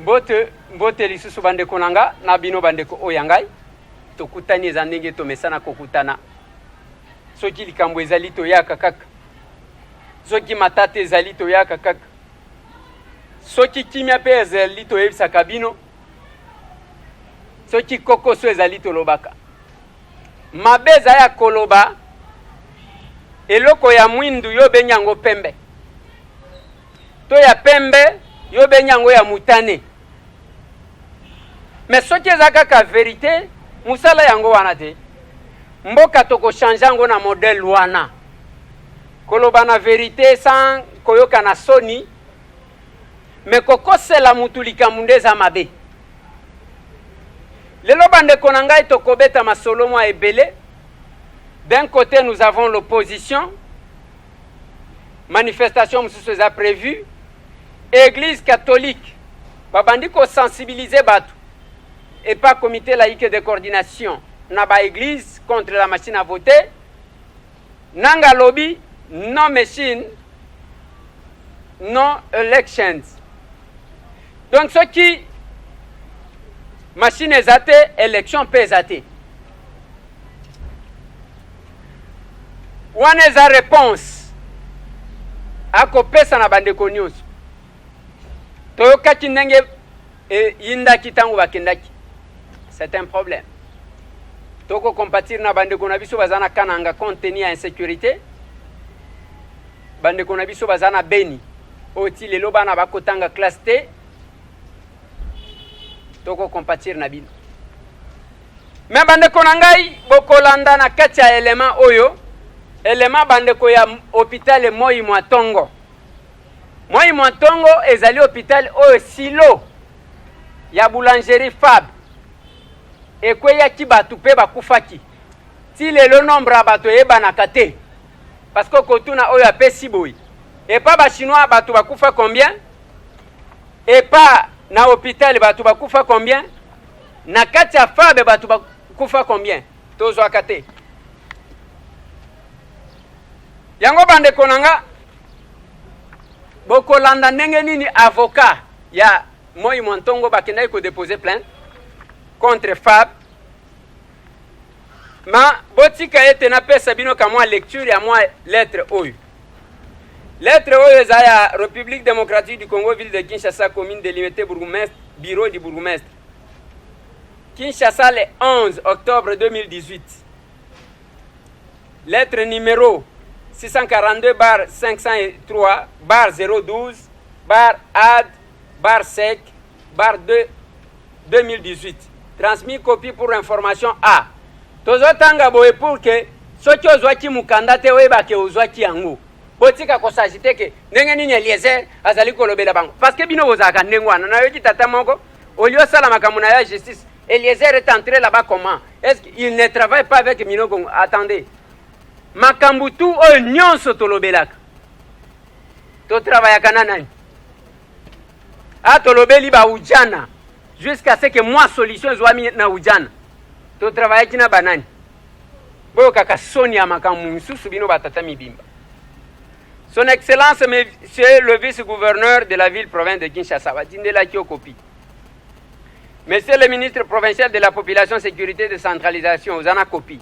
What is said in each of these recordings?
mbote lisusu bandeko nanga na bino bandeko oyangai tokutani eza ndenge tomesana kokutana soki likambo ezali toyaka kaka soki matata ezali toyaka kaka soki kimia pe ezali toyebisaka bino soki kokoso ezali tolobaka mabe eza ya koloba eloko ya mwindu yo benyango pembe to ya pembe yo benyango ya mutane mais soki eza kaka verité musala yango wana te mboka toko change yango na modèle wana koloba na verité sans koyoka na soni mais kokosela mutu likambo nde eza mabe lelo bandeko na ngai tokobeta masolo mwa ebele. D'un côté nous avons l'opposition, manifestation mosusu eza prévue, église catholique babandi ko sensibiliser batu et pas comité laïque de coordination na ba église contre la machine à voter nanga lobby non machine non elections. Donc ce qui machine ezate élection pe ezate wana eza réponse akopesa na bandeko nyonso toyokaki ndenge yindaki ntango bakendaki. C'est un problème. Toko compatir na bandeko na biso bazana kananga compte tenu ya insécurité bandeko na biso bazana beni oti lelo bana bakotanga classe T toko compatir na bino mais bandeko na ngai bokolanda na kati ya element oyo elema bandeko ya hôpital Moi Mwatongo ezali hôpital oyo silo ya boulangerie Fab ekweya ki batu pe bakufaki ti lelo nombre ya bato yebanaka te parce que kotuna oyo apesi boyi et pas ba chinois batu bakufa combien et pas na hôpital batu bakufa combien na kati ya Fab batu bakufa combien tozwaka te yango bandeko nanga bokolanda ndenge nini avocat ya Moi Mwatongo bakendaki ko déposer plainte contre Fab ma botika ete na pesa bino ka mwa lecture ya mwa lettre oyo eza ya République démocratique du Congo ville de Kinshasa commune délimitée bourgmestre bureau du bourgmestre Kinshasa le 11 octobre 2018 lettre numéro 642/503/AD/SEC/2 transmis copie pour information A tozotanga boye pour que soki ozwaki mukanda te oyebake ozwaki yango botika kosagite ke ndenge nini Eliezer azali kolobela bango parce que bino bozaka ndenge wana nayoki tata moko olio sala makambo na ya justice Eliezer est entré là-bas comment est-ce qu'il ne travaille pas avec Minoko? Attendez makambo tu oyo nyonso tolobelaka totravaillaka na nani tolobeli ba ujana jusqu'à ce que moi solution ezwami na ujana totravaillaki na banani boyokaka soni ya makambo misusu bino batata mibimba. Son Excellence Monsieur le vice-gouverneur de la ville-province de Kinshasa batindelaki yo copie. Monsieur le ministre provincial de la population, sécurité et décentralisation ozana copie.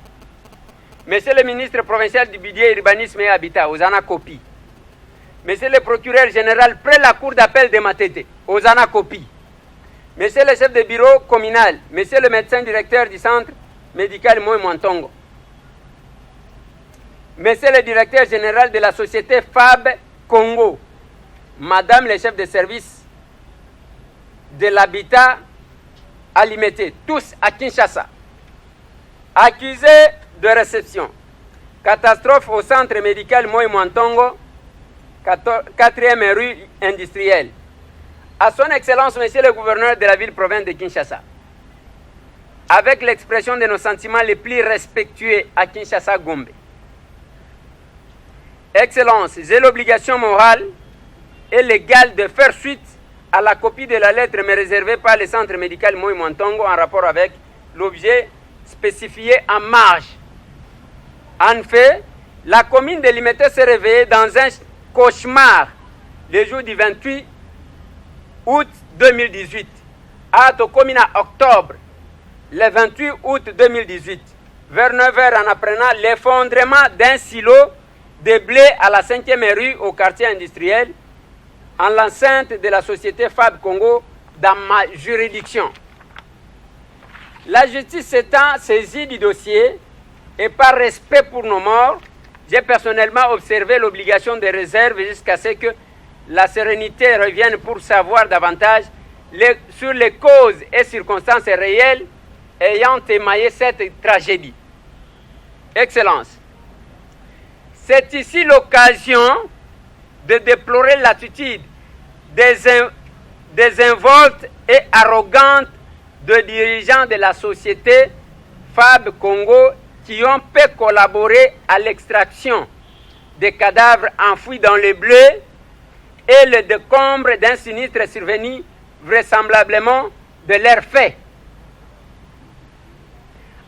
Monsieur le ministre provincial du budget, urbanisme et habitat ozana copie. Monsieur le procureur général près la cour d'appel de Matete ozana copie. Monsieur le chef de bureau communal, monsieur le médecin directeur du centre médical Moi Mwatongo, monsieur le directeur général de la société Fab Congo, madame le chef de service de l'habitat alimentaire, tous à Kinshasa, accusés de réception. Catastrophe au centre médical Moi Mwatongo, 4e rue industrielle. À son Excellence, Monsieur le gouverneur de la ville-province de Kinshasa, avec l'expression de nos sentiments les plus respectueux à Kinshasa Gombe. Excellence, j'ai l'obligation morale et légale de faire suite à la copie de la lettre me réservée par le centre médical Moi Mwatongo en rapport avec l'objet spécifié en marge. En fait, la commune de Limete s'est réveillée dans un cauchemar le jour du 28 août 2018. À Tokomina, octobre, le 28 août 2018, vers 9h, en apprenant l'effondrement d'un silo de blé à la 5e rue au quartier industriel, en l'enceinte de la société Fab Congo dans ma juridiction. La justice s'étant saisie du dossier et par respect pour nos morts, j'ai personnellement observé l'obligation de réserve jusqu'à ce que la sérénité revienne pour savoir davantage sur les causes et circonstances réelles ayant émaillé cette tragédie. Excellence, c'est ici l'occasion de déplorer l'attitude désinvolte et arrogante de dirigeants de la société Fab Congo qui ont pu collaborer à l'extraction des cadavres enfouis dans le blé et le décombre d'un sinistre survenu vraisemblablement de leurs faits.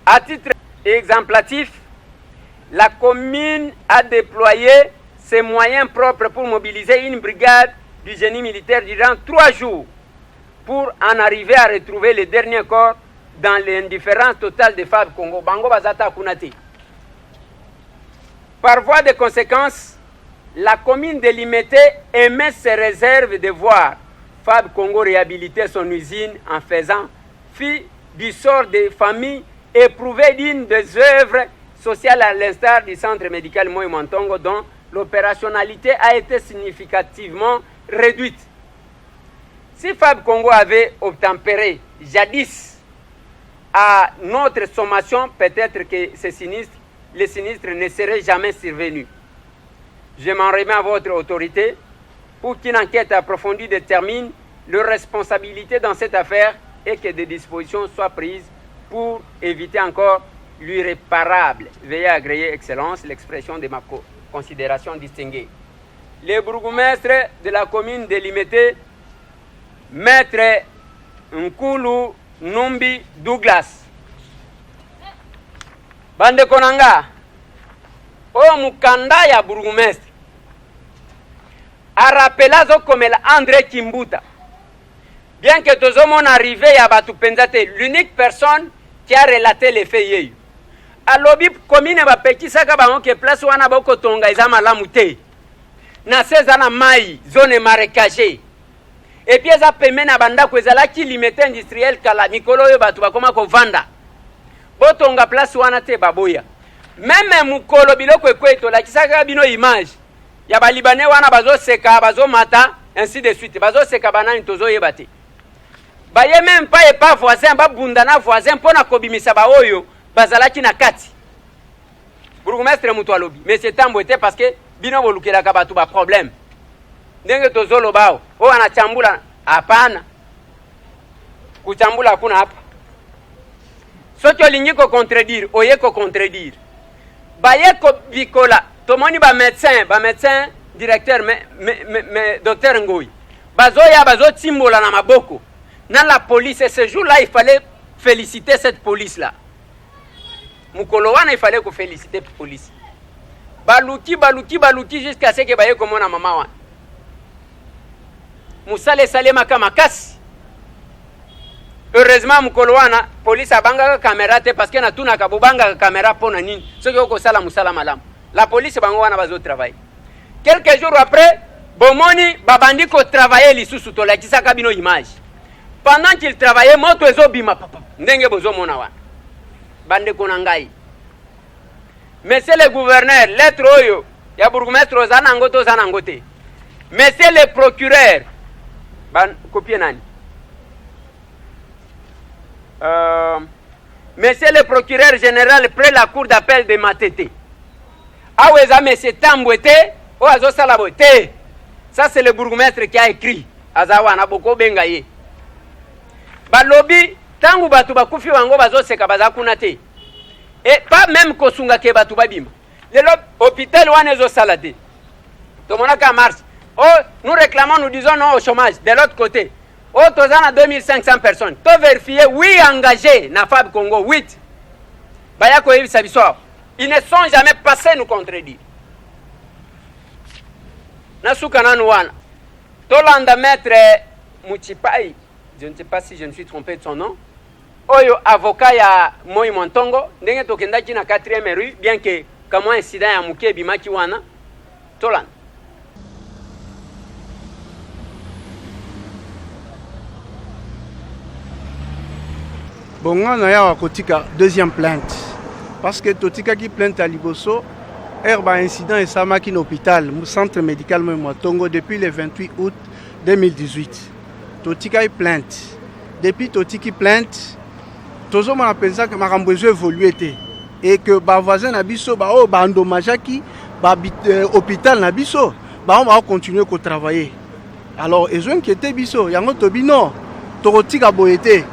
À titre exemplatif, la commune a déployé ses moyens propres pour mobiliser une brigade du génie militaire durant 3 jours pour en arriver à retrouver les derniers corps dans l'indifférence totale des Fab Congo. Bango Bazata Kunati. Par voie de conséquence, la commune de Limete émet ses réserves de voir Fab Congo réhabiliter son usine en faisant fi du sort des familles éprouvées d'une des œuvres sociales à l'instar du centre médical Moi Montongo dont l'opérationnalité a été significativement réduite. Si Fab Congo avait obtempéré jadis à notre sommation, peut-être que les sinistres ne seraient jamais survenus. Je m'en remets à votre autorité pour qu'une enquête approfondie détermine leur responsabilité dans cette affaire et que des dispositions soient prises pour éviter encore l'irréparable. Veuillez agréer, Excellence, l'expression de ma considération distinguée. Le bourgmestre de la commune de Limete, Maître Nkulu Numbi Douglas. Bande Konanga, o mukanda ya bourgmestre, a rappelé comme André Kimbuta. Bien que tout le monde arrivé à Batupenzate, l'unique personne qui a relaté les faits hier. A lobby commune ba pekisaka bango ke place wana boko tonga ezama la mute. Na sezana mai zone marécagée. Et puis eza peme na banda ko ezala ki limité industriel kala mikolo yo batu bakoma ko vanda. Botonga place wana te baboya. Même mukolo biloko ekweto la kisaka bino image. Ya ba libanais wana bazo seka bazo mata ainsi de suite. Bazo seka banani tozo yebate. Baye même pas voisin ba bundana voisin pona kobimisa ba oyo bazalaki na kati. Bourgmestre mutu alobi mais c'est tamboté parce que bino bolukela ka batu ba problème. Ndenge tozolo bao o anachambula hapana. Kuchambula kuna hapa. Soki olingi ko contredire, oye ko contredire. Baye ko bikola, tomoni ba médecin directeur docteur Ngoyi. Bazoya bazo timbola na maboko. Dans la police, et ce jour-là, il fallait féliciter cette police-là. Mukolowana, il fallait qu'on félicite la police. Baluki, jusqu'à ce que baye comme on a maman. Moussale salema kamakasi. Heureusement, Mukolowana, police a banga caméra parce que na tuna kabubanga caméra pona nini. Ce qui est sala musala malam. La police bangowana bazo travail. Quelques jours après, bomoni babandi ko travailler lisusu to la kisaka bino image. Pendant qu'il travaillait, moto ezobima papa. Ndenge bozo mona wana. Bande konangai. Monsieur le gouverneur, lettre oyo ya bourgmestre zana ngoto zana ngote. Monsieur le procureur, ban copie nani? Monsieur le procureur général près la cour d'appel de Matete. Aweza monsieur Tambwete, o azo salabote. Ça c'est le bourgmestre qui a écrit. Azawana boko bengaye. Balobi tangu batu bakufi wango bazoseka bazakuna te. Et pas même kosunga ke batu babima. Le hôpital wana ezo salade. Tomonaka marche. Oh, nous réclamons, nous disons non au chômage. De l'autre côté, oh, tozana 2500 personnes. To vérifier, oui, engagés, na Fab Congo, 8. Bayako Yves Sabissoir. Ils ne sont jamais passés nous contredire. Nasuka nanuana. Tolanda maître Muchipai, je ne sais pas si je me suis trompé de son nom, oyo avocat ya Moi Montongo, ndenge tokendaki na 4e rue, bien que comme un incident ya muke bimaki wana, tolan. Bon, on a eu deuxième plainte. Parce que Totika qui plainte à Liboso, herba incident et ça m'a hôpital, centre médical Tongo depuis le 28 août 2018. Totika plainte. Depuis Totiki plainte, toujours on a pensé que ma besoin évolué et que ba voisin nabiso ba o ba endommagaki ba hôpital nabiso ba on va continuer à travailler. Alors ils ont inquiété biso, yango tobino Totika boyete.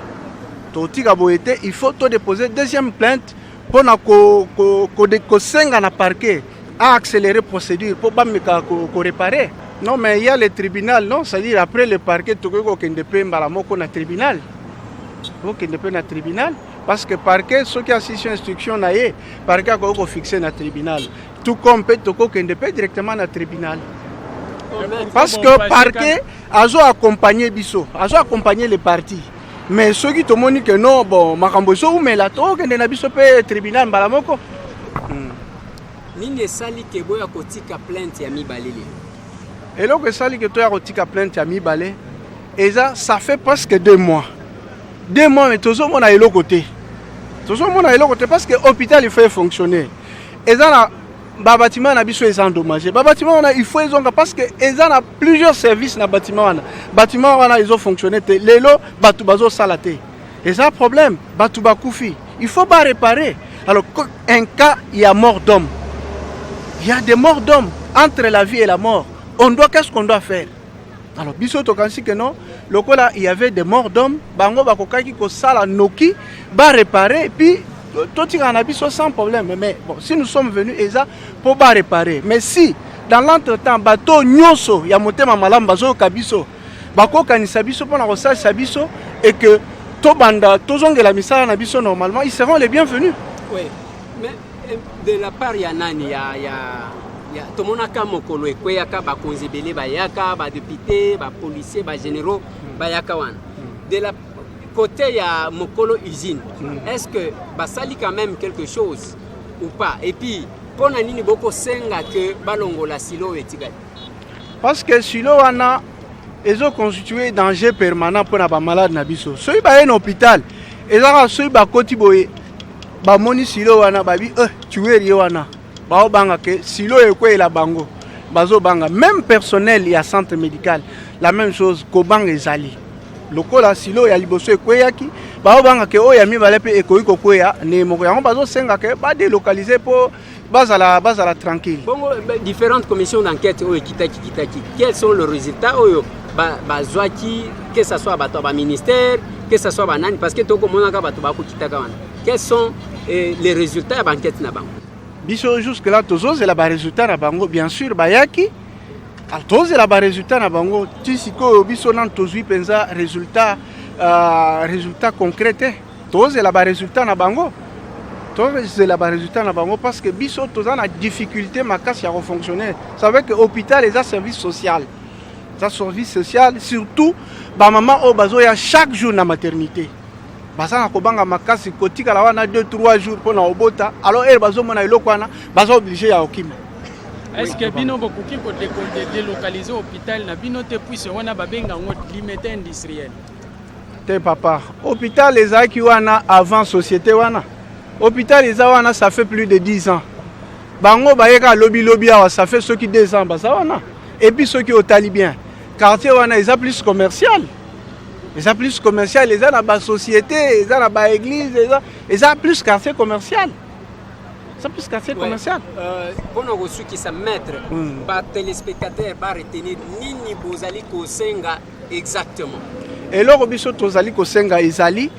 Il faut déposer deuxième plainte pour que parquet à accélérer la procédure pour réparer. Non, mais il y a le tribunal, non, c'est-à-dire après le parquet, tu peux le tribunal. Tribunal. Parce que le parquet, ceux qui assistent à l'instruction, le parquet a fixé dans le tribunal. Tout comme peut directement dans le tribunal. Parce que le parquet a accompagné Bisso, a accompagné les partis. Mais ceux qui te montrent que non, bon, makamboso ou melato, que n'a biso pe tribunal balamoko. Nini sali ke boya kotika plainte ya mibalele. Et là que sali que toi kotika plainte ya mibalé, et ça fait presque 2 mois. 2 mois mais toujours mon a le côté. Toujours mon a le côté parce que l'hôpital il faut fonctionner. Et ça ba bâtiment na biso est endommagé. Ba bâtiment il faut ils ont parce que ils ont plusieurs services na bâtiment na. Bâtiment wana ils ont fonctionné lelo batu bazo salaté. Et ça problème batu bakufi. Il faut pas réparer. Alors un cas il y a mort d'homme. Il y a des morts d'hommes entre la vie et la mort. On doit qu'est-ce qu'on doit faire? Alors biso to kansi que non, lokola il y avait des morts d'hommes, bango bakokaki ko sala noki ba réparer et puis tout est sans problème. Mais bon, si nous sommes venus pour pas réparer. Mais si dans l'entretemps, bateau nyonso ya motema malam bazo kabiso, bako kanisa biso pour na recherche sabiso et que to banda to zongela misala na biso normalement, ils seront les bienvenus. Oui. Mais de la part ya nani ya tomonaka mokolo ekweyaka ba konzebele bayaka ba député, ba policier, ba généraux bayaka wana. De la côté ya mokolo usine, est-ce que basali quand même quelque chose ou pas? Et puis pour nini boko senga que balongola silo etikali? Parce que silo wana ils ont constitué danger permanent pour les malades na biso. Soy ba un hôpital, ils ont soy ba koti boye ba moni silo wana babi tuer wana. Ba banga que silo ekwe la bango. Bazo banga même personnel ya centre médical, la même chose ko banga ezali. Lokola silo ya liboso ekweyaki ba banga ke o ya mibale pe ekoyi kokweya ne moko yango bazo senga ke ba délocaliser pour bazala tranquille. Bon, différentes commissions d'enquête o kitaki quels sont les résultats oyo bazwaki, que ça soit bato ba ministère, que ça soit banani parce que toko monaka bato ba ko kitaka wana. Quels sont les résultats de l'enquête na bango? Biso jusque là tozo c'est la ba résultat na bango bien sûr bayaki. Tous les résultats na bango tisiko biso nan tozui penza résultat concret. Tous les résultats na bango. Tous les résultats na bango parce que biso tous en a difficulté makasi à fonctionner. Ça veut que l'hôpital les a service social. Ça service social surtout ba maman o bazo ya chaque jour na maternité. Basa na kobanga makasi kotika la wana 2-3 jours pour na obota. Alors elle bazo mona eloko wana bazo obligé ya okima. Est-ce que bino bokoki ko délocaliser hôpital na bino te puisse wana babenga ngo limité industriel? Te papa, hôpital les aki wana avant société wana. Hôpital les wana ça fait plus de 10 ans. Bango bayeka lobby awa ça fait ceux qui 2 ans basa wana. Et puis ceux qui au talibien. Quartier wana ils a plus commercial. Ils a plus commercial, ils ont la société, ils ont la église, ils ont plus quartier commercial. Ça plus quartier commercial. Bon, on reçu qui se mettre, par téléspectateur, par retenir nini bozali kosenga exactement. Et là, biso tozali kosenga izali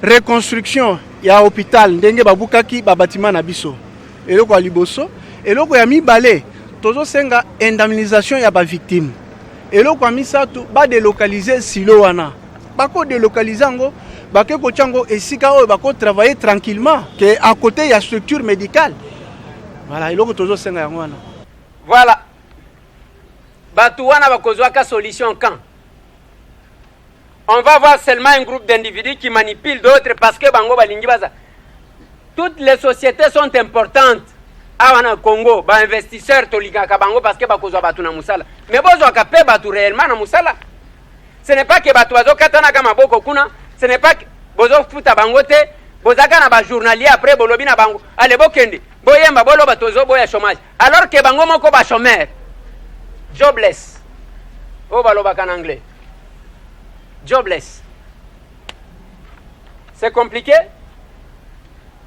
reconstruction ya hôpital ndenge babukaki ba bâtiment na biso. Et là ko liboso, et là ko ya mibale tozo senga indemnisation ya ba victime. Et là ko misa tu ba délocaliser silo wana. Ba ko délocaliser ngo bake ko chango esika o ba ko travailler tranquillement que à côté il y a structure médicale. Voilà, et là ko tozo senga yango wana. Voilà. Batu wana bakozwa ka solution quand on va voir seulement un groupe d'individus qui manipulent d'autres parce que bango balingi baza. Toutes les sociétés sont importantes. Awana Congo, ba investisseurs toligaka bango parce que bakozwa batu na musala. Mais bozo akape batu réellement na musala. Ce n'est pas que batu bazo katana kama boko kuna, ce n'est pas que bozo futa bango te, bozaka na ba journalier après bolobi na bango. Allez bokende, boyemba bolo batozo boya chômage. Alors que bango moko ba chômeur. Jobless. Oh balobaka en anglais. Jobless. C'est compliqué.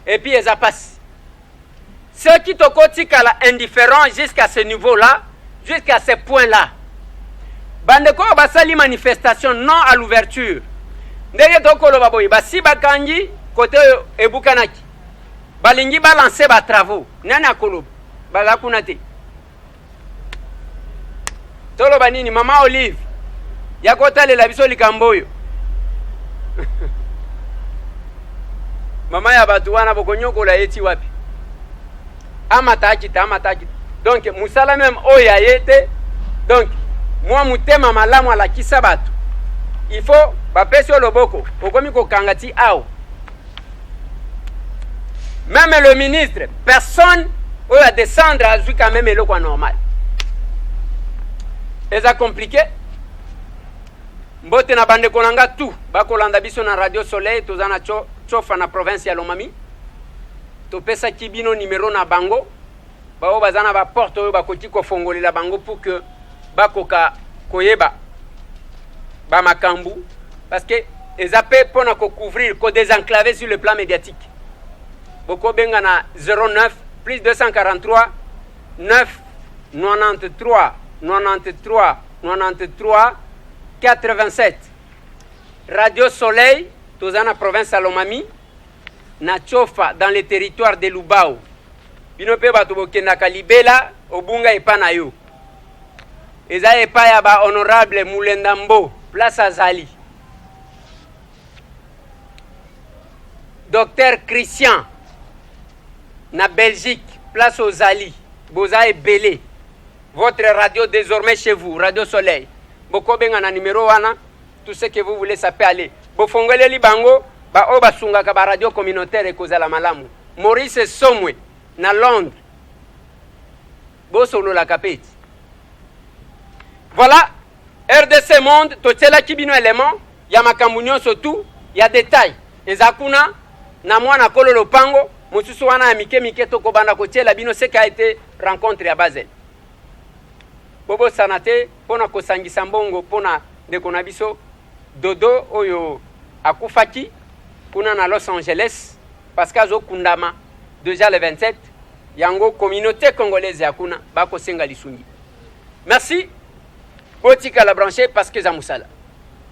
Et puis ça passe. Ceux qui te cotisent indifférents jusqu'à ce niveau-là, jusqu'à ce point-là. Bandeko basali manifestation non à l'ouverture. Ndenge tokolo baboyi basi bakangi côté ebukanaki. Balingi balancer ba travaux. Nani akolo bazakuna te. Tolo banini mama Olive. Yakotale la biso likamboyo. Mama ya batu wana bokonyoko la yeti wapi? Amataki. Donc musala même oya yete. Donc moi mutema malamu ala kisabatu. Il faut bapesi loboko okomi ko kangati ao. Même le ministre, personne oya descendre à quand même eloko normal. Et ça compliqué. Mbote na bande konanga tout bakolanda biso na Radio Soleil tozana chofa na province ya Lomami. Topesa kibino numéro na bango. Bao bazana ba porte oyo bakoti ko fongolela bango pour que bakoka koyeba ba makambu parce que ezape pona ko couvrir ko désenclaver sur le plan médiatique. Boko benga na 09 plus 243 9 93 93 93 87. Radio Soleil tozana province ya Lomami na chofa dans le territoire de Lubao. Bino pe bato bokendaka libela obunga epa na yo. Eza epa ya ba honorable Mulendambo place Azali. Docteur Christian na Belgique place Ozali. Boza ebele. Votre radio désormais chez vous, Radio Soleil. Boko benga na numéro wana, tout ce que vous voulez ça peut aller. Bofongele li bango ba o basunga ka ba radio communautaire ekozala malamu. Maurice Somwe na Londres. Bosolo la kapeti. Voilà, RDC Monde, totela kibino élément, ya makambu nyonso tout, ya détail. Ezakuna na mwana kolo lopango, mususu wana ya mike toko banda kotiela bino ce qui a été rencontré à Basel. Bobo sanate pona kosangisa mbongo pona ndeko na biso Dodo oyo akufaki kuna na Los Angeles parce qu'azo kundama déjà le 27 yango communauté congolaise yakuna bako senga lisungi. Merci. Otika la brancher parce que za musala.